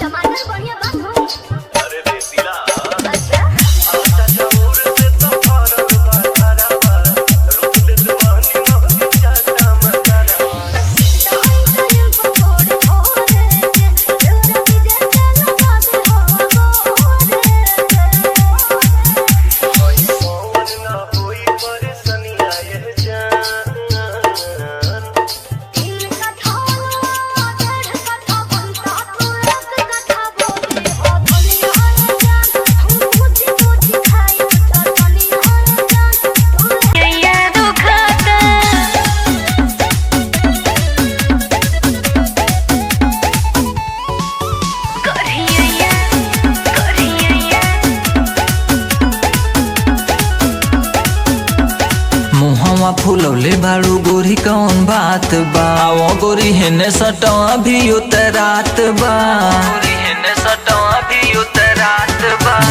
टमाटर बढ़िया बात हो। अरे देसीला अच्छा आटा जरूर से तो फरल बाजारा रोज देत बानी मोरी चाटा मटारा दाई पकोड़े ओरे तेरा विजय चलो बाबे हो मोरे कोई कौन ना कोई परेशानियां ये जान दिल का थाला डेढ़ कथा बनता तू एक कथा बोले हो दुनिया जान हम मुझे मुझे खाई तो दुनिया जान तू ये दुखता मुहवा फुलौले बाड़ू गोरी कौन बात बा वो गोरी हेने सटवा भी उतरात बा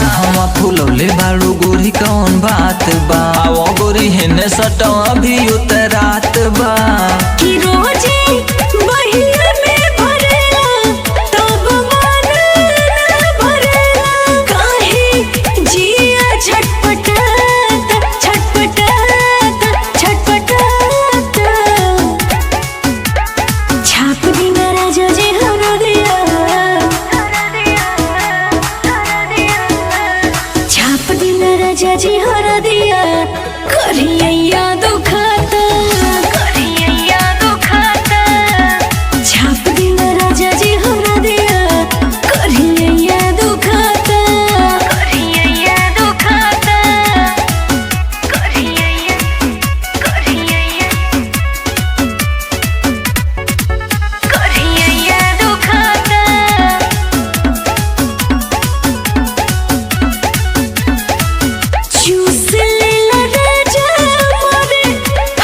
मुहवा फुलौले बाड़ू गोरी कौन बात बा वो गोरी हेने सटवा भी उतरात बा कि रोजे बहिया में भरेला तब मन ना भरेला काहे जिया छटपटाता छटपटाता छटपटाता छाप दिना राजा जी हर दिया छाप दिना राजा जी हर दिया करिया दुखाता छाप दिना राजा जी हर दिया करिया दुखाता चूस लेला राजा मोरे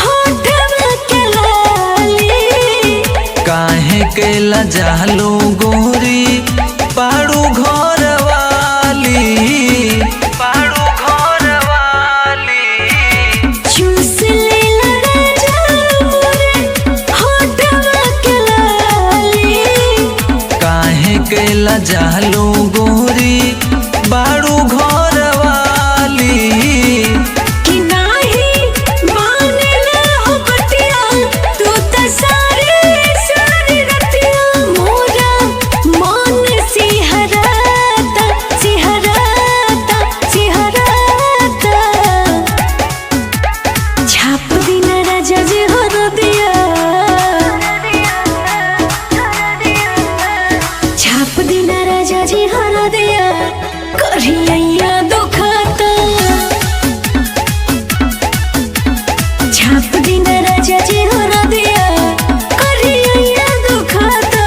होठवा के लाली काहे के लजालो गोरी पाड़ू घर वाली चूस लेला राजा मोरे होठवा के लाली काहे के लजालो गोरी बाड़ू घर वाली कि नाही मानेला हो बतिया तू त सारी रतिया मोरा मन सिहराता छाप दिना राजा जी हर दिया छाप दिना राजा जी हर दिया करिया दुखाता छाप दिना राजा जी हर दिया करिया दुखाता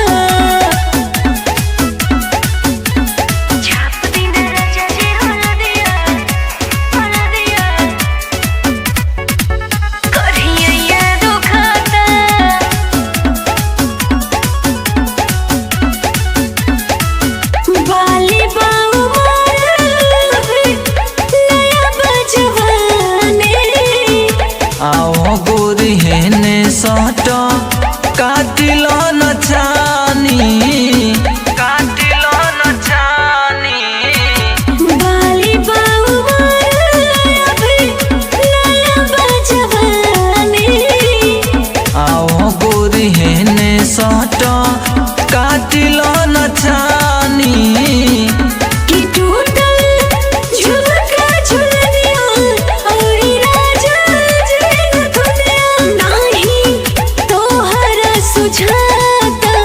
छाप दिना राजा जी हर दिया करिया दुखाता बाली बाऊ मोरे नया बजवाने आओ गोरी हेने सट काटिलो न चानी बाली बाऊ मोरे नया बजवाने आओ गोरी हेने सट काटिलो न चानी कि टूटल झुमका झुलनिया औरी राजा जी न दुनिया नाही तोहरा सुझाता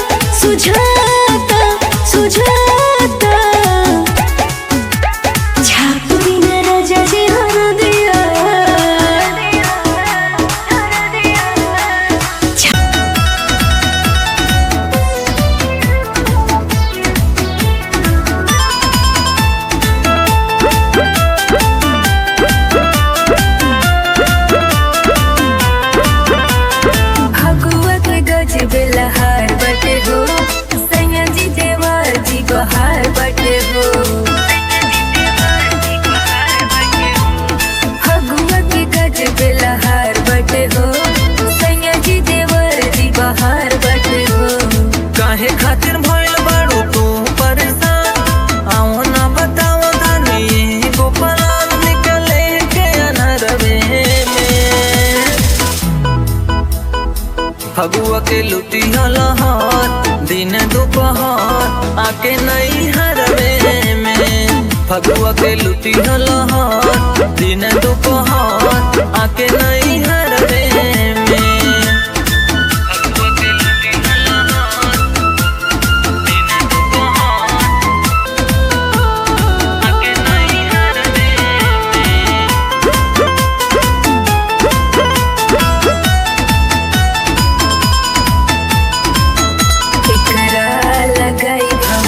छाप बिना राजा जी हर दिया हगुआ के गज बेलहार बटे हो सैया जी देवर जी बहार दिन दोपहर आके नहीं हरवे में फगुआ के लुटी लहर दिन दोपहर आके नहीं हरवे में फगुआ के लुटी लहर दिन दोपहर आके नहीं हरवे में एकरा लगाई हम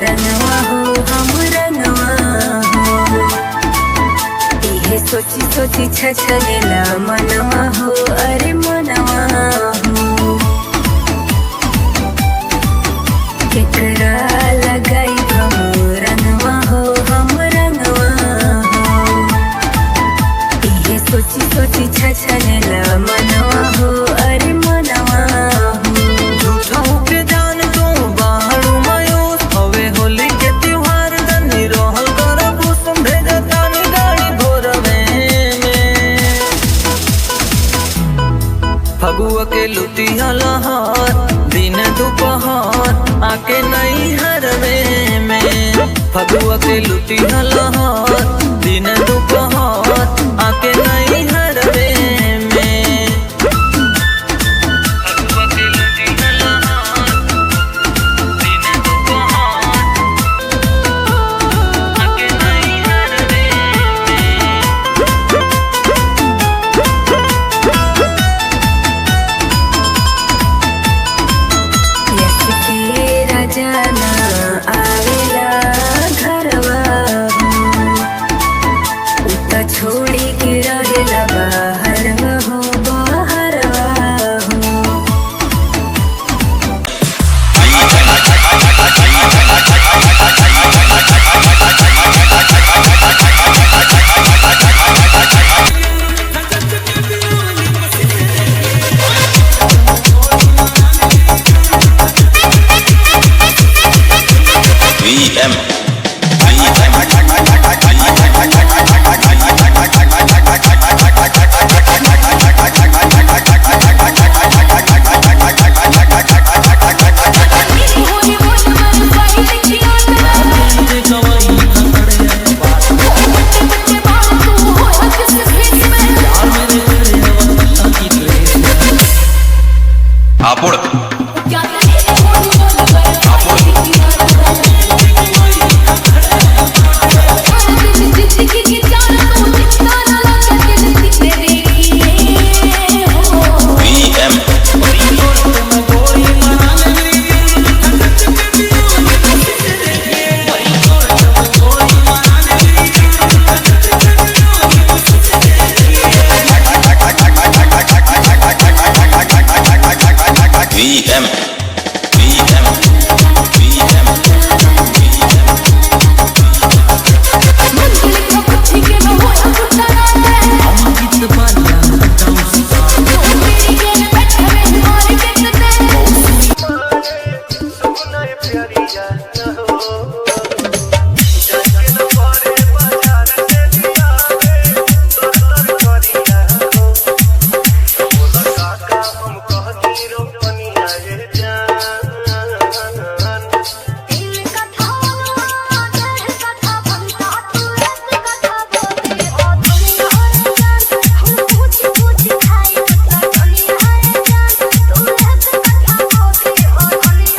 रंगवा हो हम रंगवा हो इहे सोची सोची छछलेला मनवा हो अरे मनवा हो एकरा लगाई हम रंगवा हो हम रंगवा हो इहे सोची सोची छछलेला मनवा हो अरे मनवा हो झूठों के जान तू बाहर मायूस हवे होली के त्योहार दनी रहल करबू भेजा तानी गाड़ी भोरवे में फगुआ के लुटिया लहर दिन दोपहर आके नहीं हरवे में फगुआ के लुटिया